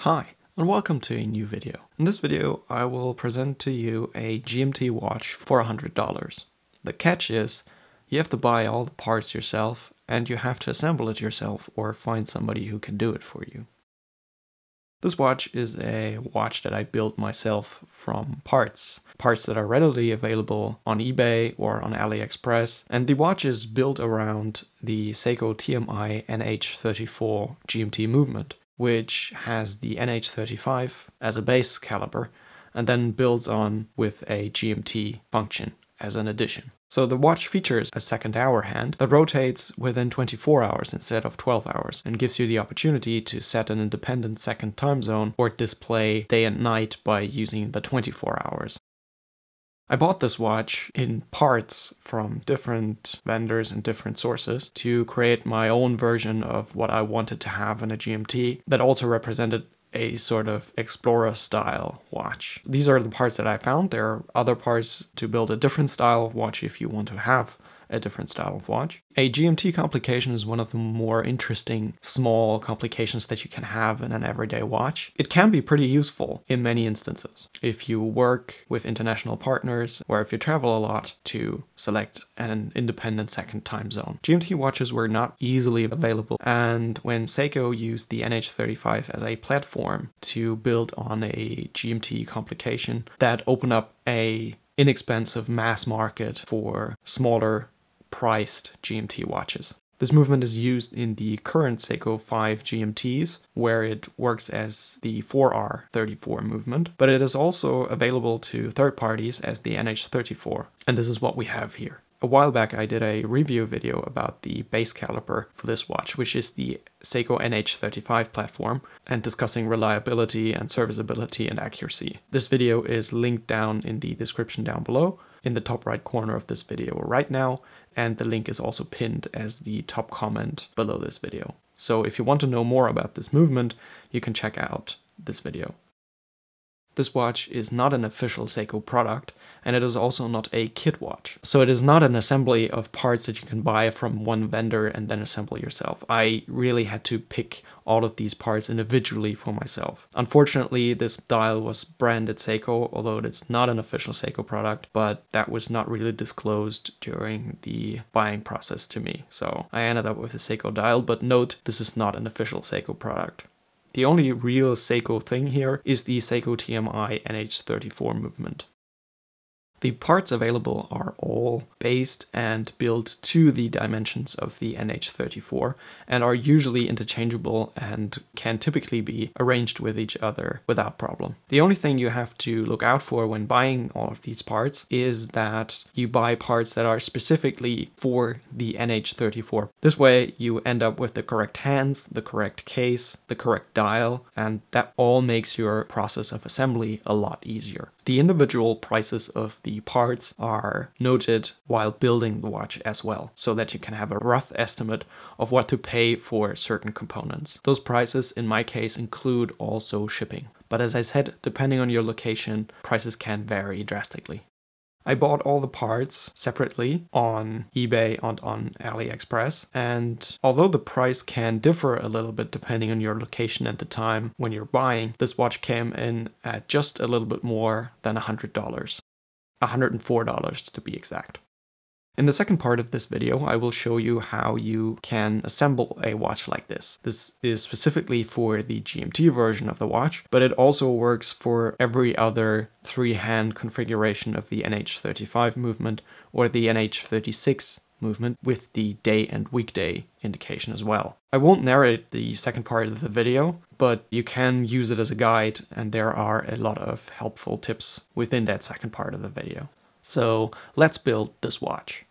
Hi, and welcome to a new video. In this video, I will present to you a GMT watch for $100. The catch is, you have to buy all the parts yourself, and you have to assemble it yourself or find somebody who can do it for you. This watch is a watch that I built myself from parts that are readily available on eBay or on AliExpress, and the watch is built around the Seiko TMI NH34 GMT movement, which has the NH35 as a base caliber and then builds on with a GMT function as an addition. So the watch features a second hour hand that rotates within 24 hours instead of 12 hours and gives you the opportunity to set an independent second time zone or display day and night by using the 24 hours. I bought this watch in parts from different vendors and different sources to create my own version of what I wanted to have in a GMT that also represented a sort of explorer style watch. These are the parts that I found. There are other parts to build a different style of watch if you want to have a different style of watch. A GMT complication is one of the more interesting small complications that you can have in an everyday watch. It can be pretty useful in many instances. If you work with international partners or if you travel a lot, to select an independent second time zone. GMT watches were not easily available, and when Seiko used the NH35 as a platform to build on a GMT complication, that opened up a inexpensive mass market for smaller priced GMT watches. This movement is used in the current Seiko 5 GMTs, where it works as the 4R34 movement, but it is also available to third parties as the NH34, and this is what we have here. A while back I did a review video about the base caliber for this watch, which is the Seiko NH35 platform, and discussing reliability and serviceability and accuracy. This video is linked down in the description down below, in the top right corner of this video right now, and the link is also pinned as the top comment below this video. So if you want to know more about this movement, you can check out this video. This watch is not an official Seiko product, and it is also not a kit watch. So it is not an assembly of parts that you can buy from one vendor and then assemble yourself. I really had to pick all of these parts individually for myself. Unfortunately, this dial was branded Seiko, although it's not an official Seiko product, but that was not really disclosed during the buying process to me. So I ended up with a Seiko dial, but note, this is not an official Seiko product. The only real Seiko thing here is the Seiko TMI NH34 movement. The parts available are all based and built to the dimensions of the NH34 and are usually interchangeable and can typically be arranged with each other without problem. The only thing you have to look out for when buying all of these parts is that you buy parts that are specifically for the NH34. This way you end up with the correct hands, the correct case, the correct dial, and that all makes your process of assembly a lot easier. The individual prices of the parts are noted while building the watch as well, so that you can have a rough estimate of what to pay for certain components. Those prices in my case include also shipping, but as I said, depending on your location, prices can vary drastically. I bought all the parts separately on eBay and on AliExpress, and although the price can differ a little bit depending on your location at the time when you're buying, this watch came in at just a little bit more than $100. $104 to be exact. In the second part of this video, I will show you how you can assemble a watch like this. This is specifically for the GMT version of the watch, but it also works for every other three-hand configuration of the NH35 movement or the NH36 movement with the day and weekday indication as well. I won't narrate the second part of the video, but you can use it as a guide, and there are a lot of helpful tips within that second part of the video. So let's build this watch.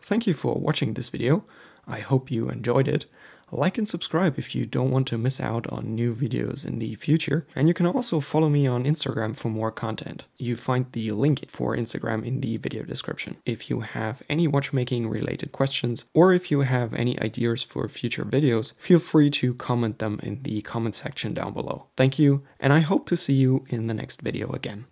Thank you for watching this video. I hope you enjoyed it. Like and subscribe if you don't want to miss out on new videos in the future. And you can also follow me on Instagram for more content. You find the link for Instagram in the video description. If you have any watchmaking related questions, or if you have any ideas for future videos, feel free to comment them in the comment section down below. Thank you, and I hope to see you in the next video again.